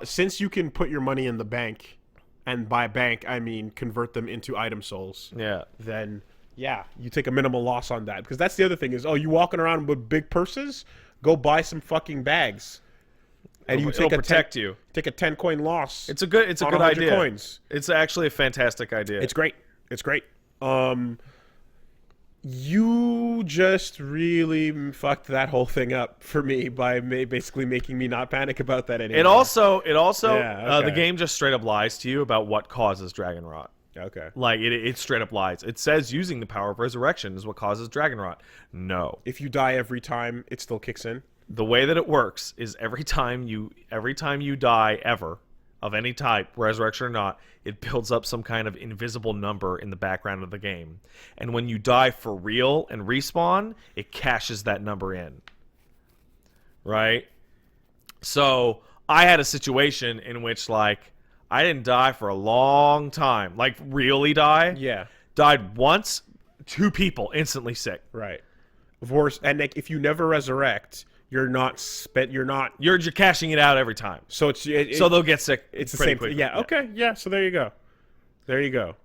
Since you can put your money in the bank, and by bank I mean convert them into item souls. Yeah. Then... yeah, you take a minimal loss on that. Because that's the other thing is, you walking around with big purses? Go buy some fucking bags. And it'll protect you. Take a 10 coin loss. It's a good idea. Coins. It's actually a fantastic idea. It's great. You just really fucked that whole thing up for me by basically making me not panic about that anymore. It also the game just straight up lies to you about what causes dragon rot. Okay. Like, it straight up lies. It says using the power of resurrection is what causes dragon rot. No. If you die every time, it still kicks in? The way that it works is every time you die ever, of any type, resurrection or not, it builds up some kind of invisible number in the background of the game. And when you die for real and respawn, it cashes that number in. Right? So, I had a situation in which, like, I didn't die for a long time. Like, really die? Yeah. Died once, 2 people instantly sick. Right. Of course, and like, if you never resurrect, you're not spent. You're not. You're cashing it out every time. So so they'll get sick. It's the pretty same quickly. thing. Yeah. Okay. Yeah. So there you go. There you go.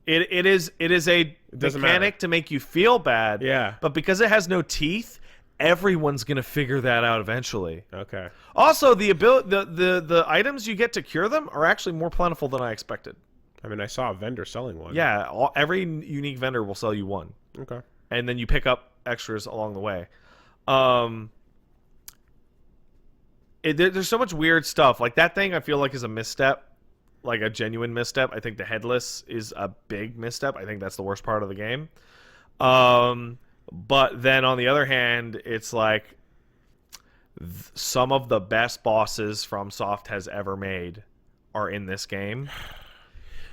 It is a mechanic to make you feel bad. Yeah. But because it has no teeth, everyone's gonna figure that out eventually. Okay. Also, the items you get to cure them are actually more plentiful than I expected. I mean, I saw a vendor selling one. Yeah, every unique vendor will sell you one. Okay. And then you pick up extras along the way. There's so much weird stuff. Like that thing I feel like is a misstep. Like a genuine misstep. I think the headless is a big misstep. I think that's the worst part of the game. But then on the other hand, it's like some of the best bosses FromSoft has ever made are in this game.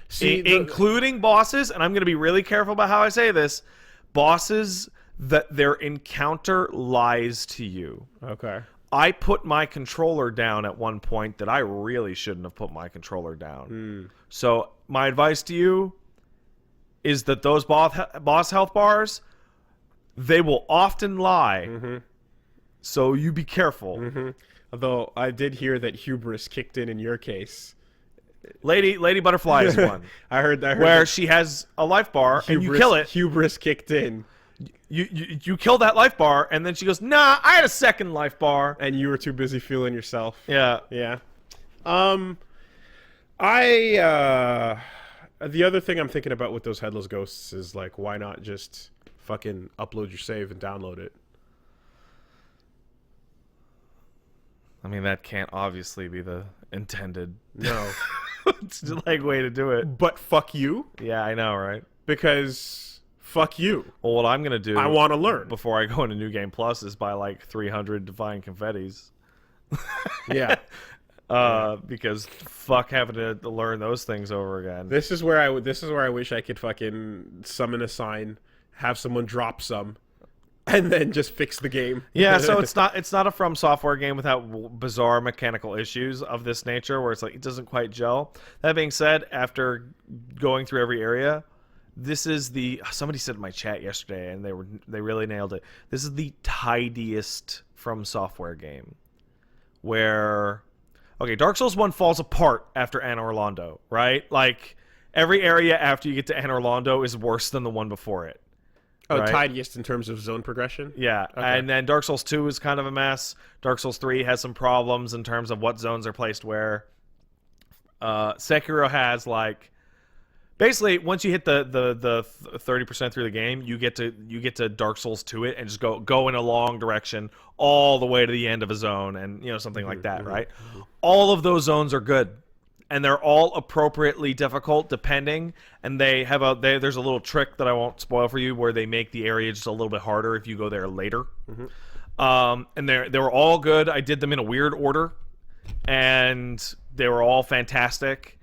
See, including bosses, and I'm going to be really careful about how I say this, bosses that their encounter lies to you. Okay. I put my controller down at one point that I really shouldn't have put my controller down. So my advice to you is that those boss health bars, they will often lie. So you be careful. Although I did hear that hubris kicked in your case. Lady Butterfly is one. I heard where she has a life bar and you kill it. Hubris kicked in. You kill that life bar and then she goes, nah, I had a second life bar. And you were too busy feeling yourself. Yeah. Yeah. The other thing I'm thinking about with those headless ghosts is like, why not just fucking upload your save and download it? I mean, that can't obviously be the intended like way to do it. But fuck you. Yeah, I know, right? Because fuck you. Well, what I'm gonna do, I want to learn before I go into New Game Plus, is buy like 300 Divine Confettis. Yeah. Because fuck having to learn those things over again. This is where I wish I could fucking summon a sign, have someone drop some, and then just fix the game. Yeah, so it's not a From Software game without bizarre mechanical issues of this nature where it's like it doesn't quite gel. That being said, after going through every area, this is somebody said in my chat yesterday and they really nailed it. This is the tidiest From Software game. Where Dark Souls 1 falls apart after Anor Londo, right? Like every area after you get to Anor Londo is worse than the one before it. Oh, right? tidiest in terms of zone progression? Yeah, okay. And then Dark Souls 2 is kind of a mess. Dark Souls 3 has some problems in terms of what zones are placed where. Sekiro has like... Basically, once you hit the 30% through the game, you get to Dark Souls 2 it and just go in a long direction all the way to the end of a zone and something like that, right? All of those zones are good. And they're all appropriately difficult depending, and there's a little trick that I won't spoil for you where they make the area just a little bit harder if you go there later. And they were all good. I did them in a weird order, and they were all fantastic.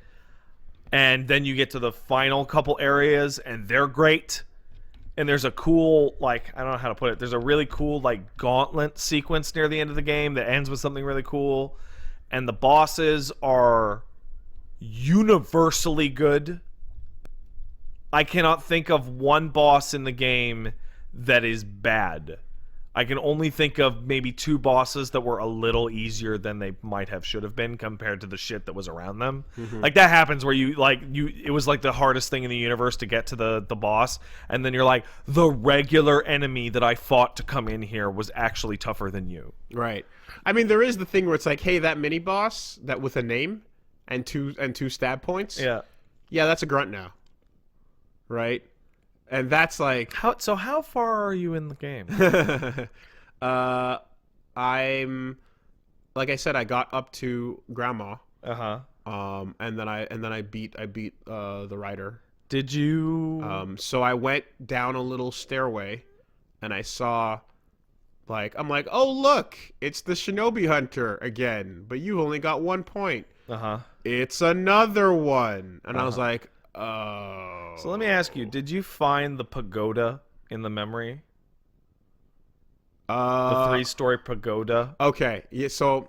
And then you get to the final couple areas, and they're great. And there's a cool, like, I don't know how to put it. There's a really cool, like, gauntlet sequence near the end of the game that ends with something really cool. And the bosses are universally good. I cannot think of one boss in the game that is bad. I can only think of maybe 2 bosses that were a little easier than they might have should have been compared to the shit that was around them. Like that happens where it was like the hardest thing in the universe to get to the boss, and then you're like, the regular enemy that I fought to come in here was actually tougher than you. Right. I mean, there is the thing where it's like, hey, that mini boss that with a name and two stab points. Yeah, that's a grunt now, right? And that's like how far are you in the game? I'm like I said, I got up to Grandma. And then I beat the rider. Did you? So I went down a little stairway, and I saw, like, I'm like, oh look, it's the Shinobi Hunter again, but you only got 1 point. It's another one, and I was like, oh. So let me ask you: did you find the pagoda in the memory? The 3-story pagoda. Okay, yeah. So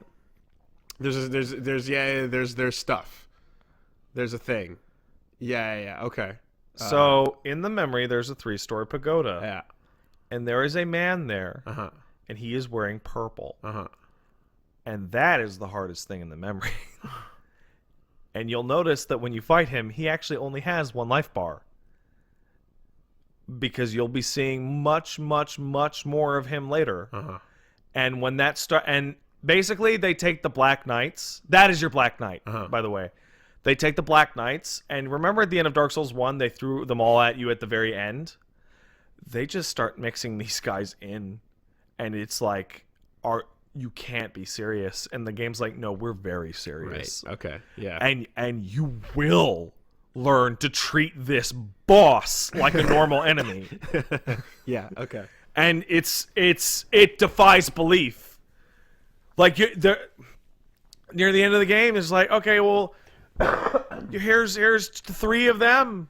there's stuff. There's a thing. Yeah. Okay. So in the memory, there's a 3-story pagoda. Yeah. And there is a man there. Uh-huh. And he is wearing purple. Uh-huh. And that is the hardest thing in the memory. And you'll notice that when you fight him, he actually only has 1 life bar. Because you'll be seeing much, much, much more of him later. Uh-huh. And when that and basically they take the Black Knights. That is your Black Knight, by the way. They take the Black Knights, and remember at the end of Dark Souls 1, they threw them all at you at the very end? They just start mixing these guys in, and it's like, you can't be serious. And the game's like, no, we're very serious. Right. Okay. Yeah. And you will learn to treat this boss like a normal enemy. Yeah. Okay. And it defies belief. Like near the end of the game, it's like, okay, well, here's 3 of them,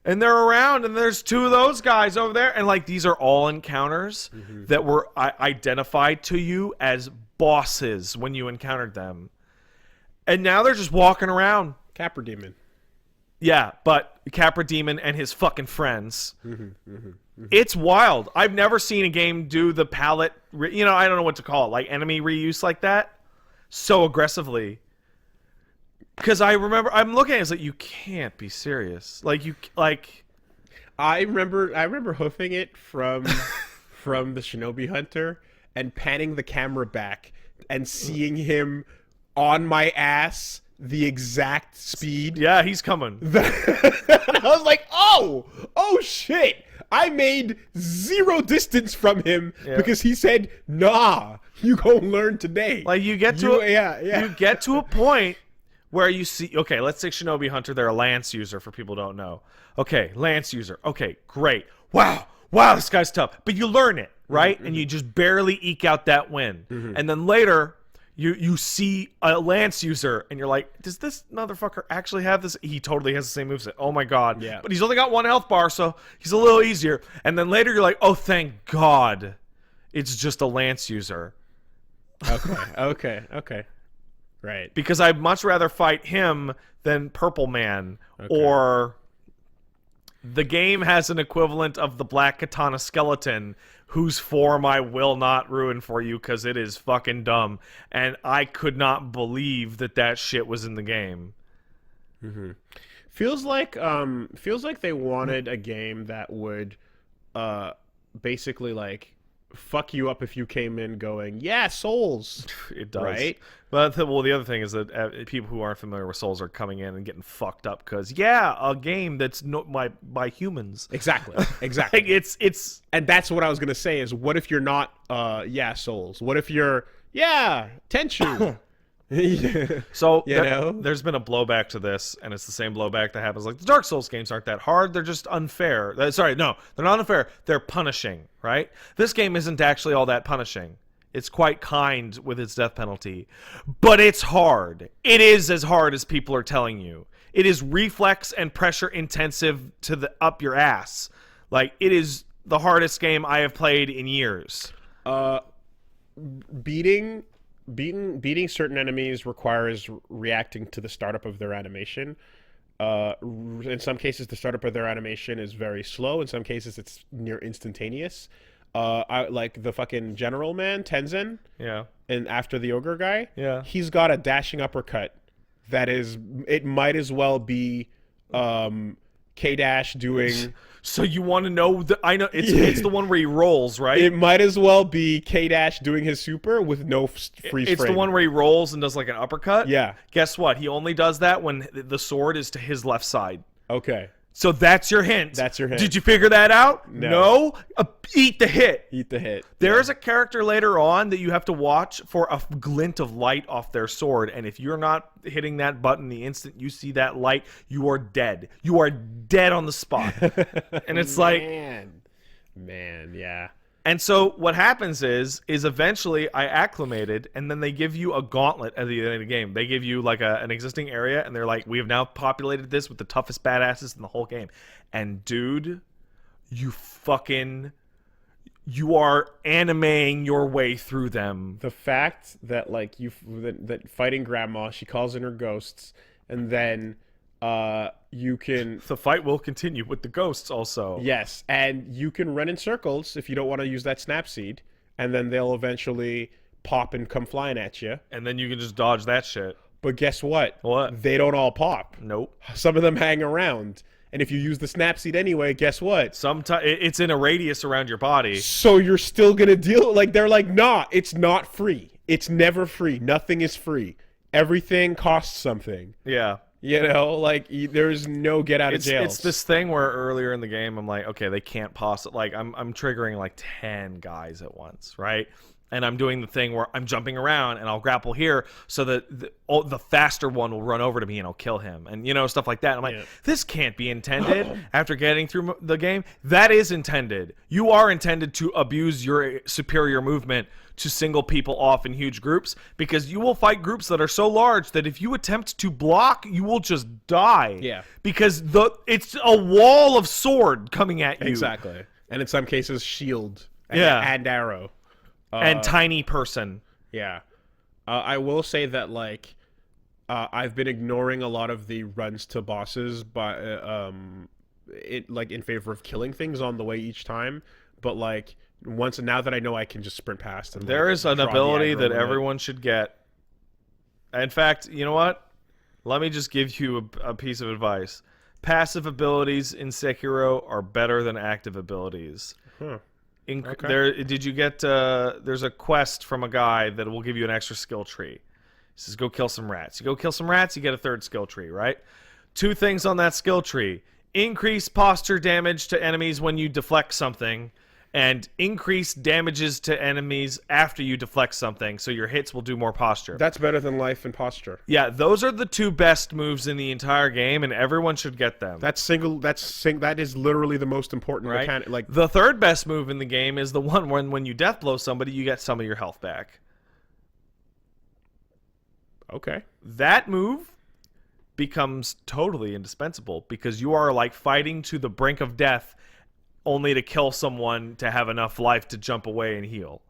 and they're around, and there's 2 of those guys over there, and like these are all encounters that were identified to you as bosses when you encountered them, and now they're just walking around. Capra Demon. Yeah, but Capra Demon and his fucking friends. It's wild. I've never seen a game do the palette, I don't know what to call it, like enemy reuse like that, so aggressively. Because I remember, I'm looking at it, it's like, you can't be serious. I remember hoofing it from the Shinobi Hunter and panning the camera back and seeing him on my ass the exact speed. Yeah, he's coming. And I was like, oh shit. I made 0 distance from him because he said, nah, you go learn today. Like, you get to a point where you see, okay, let's take Shinobi Hunter. They're a lance user for people who don't know. Okay, lance user. Okay, great. Wow, this guy's tough. But you learn it, right? And you just barely eke out that win. And then later, you see a lance user, and you're like, does this motherfucker actually have this? He totally has the same moveset. Oh my god. Yeah. But he's only got 1 health bar, so he's a little easier. And then later, you're like, oh, thank god, it's just a lance user. Okay. Right. Because I'd much rather fight him than Purple Man, or the game has an equivalent of the Black Katana Skeleton, whose form I will not ruin for you because it is fucking dumb, and I could not believe that shit was in the game. Feels like they wanted a game that would basically like fuck you up if you came in going, yeah, Souls. It does. Right? But the other thing is that people who aren't familiar with Souls are coming in and getting fucked up because, a game that's by humans. Exactly. Like, it's and that's what I was gonna say is, what if you're not Souls? What if you're Tenchu? So know? There's been a blowback to this, and it's the same blowback that happens. Like, the Dark Souls games aren't that hard. They're just unfair. Sorry, no, they're not unfair. They're punishing, right? This game isn't actually all that punishing. It's quite kind with its death penalty. But it's hard. It is as hard as people are telling you. It is reflex and pressure intensive to the up your ass. Like, it is the hardest game I have played in years. Beating certain enemies requires reacting to the startup of their animation. In some cases, the startup of their animation is very slow. In some cases, it's near instantaneous. I like the fucking general man, Tenzin. Yeah. And after the ogre guy. Yeah. He's got a dashing uppercut that is, it might as well be K-Dash doing... So you want to know? I know it's the one where he rolls, right? It might as well be K-Dash doing his super with no freeze frame. It's the one where he rolls and does like an uppercut? Yeah. Guess what? He only does that when the sword is to his left side. Okay. So that's your hint. That's your hint. Did you figure that out? No? Eat the hit. Eat the hit. There is a character later on that you have to watch for a glint of light off their sword, and if you're not hitting that button the instant you see that light, you are dead. You are dead on the spot. And it's like... Man, yeah. And so what happens is eventually I acclimated, and then they give you a gauntlet at the end of the game. They give you like an existing area, and they're like, we have now populated this with the toughest badasses in the whole game. And dude, you are animeing your way through them. The fact that like that fighting grandma, she calls in her ghosts, and then You can The fight will continue with the ghosts also. yes, and you can run in circles if you don't want to use that snap seed, and then they'll eventually pop and come flying at you. And then you can just dodge that shit. But guess what? What? They don't all pop. Nope. Some of them hang around. And if you use the snap seed anyway, guess what? Sometimes it's in a radius around your body. So you're still going to deal like they're like, "Nah, it's not free. It's never free. Nothing is free. Everything costs something." Yeah. You know, like there's no get out of jail. It's this thing where earlier in the game I'm like, okay, they can't possibly, like, I'm triggering like 10 guys at once, right? And I'm doing the thing where I'm jumping around and I'll grapple here so that the faster one will run over to me and I'll kill him, and stuff like that. And I'm like, this can't be intended. After getting through the game, that is intended. You are intended to abuse your superior movement to single people off in huge groups, because you will fight groups that are so large that if you attempt to block, you will just die. Yeah. Because it's a wall of sword coming at you. Exactly. And in some cases, shield and arrow. And tiny person. Yeah. I will say that, like, I've been ignoring a lot of the runs to bosses, but in favor of killing things on the way each time. But like now that I know I can just sprint past, and there is an ability that everyone should get. In fact, you know what? Let me just give you a piece of advice. Passive abilities in Sekiro are better than active abilities. Huh. Okay. Did you get? There's a quest from a guy that will give you an extra skill tree. He says, "Go kill some rats." You go kill some rats, you get a third skill tree, right? 2 things on that skill tree: increase posture damage to enemies when you deflect something, and increase damages to enemies after you deflect something, so your hits will do more posture. That's better than life and posture. Yeah, those are the 2 best moves in the entire game, and everyone should get them. That is literally the most important mechanic. Like, the third best move in the game is the one when you death blow somebody, you get some of your health back. Okay. That move becomes totally indispensable because you are like fighting to the brink of death only to kill someone to have enough life to jump away and heal.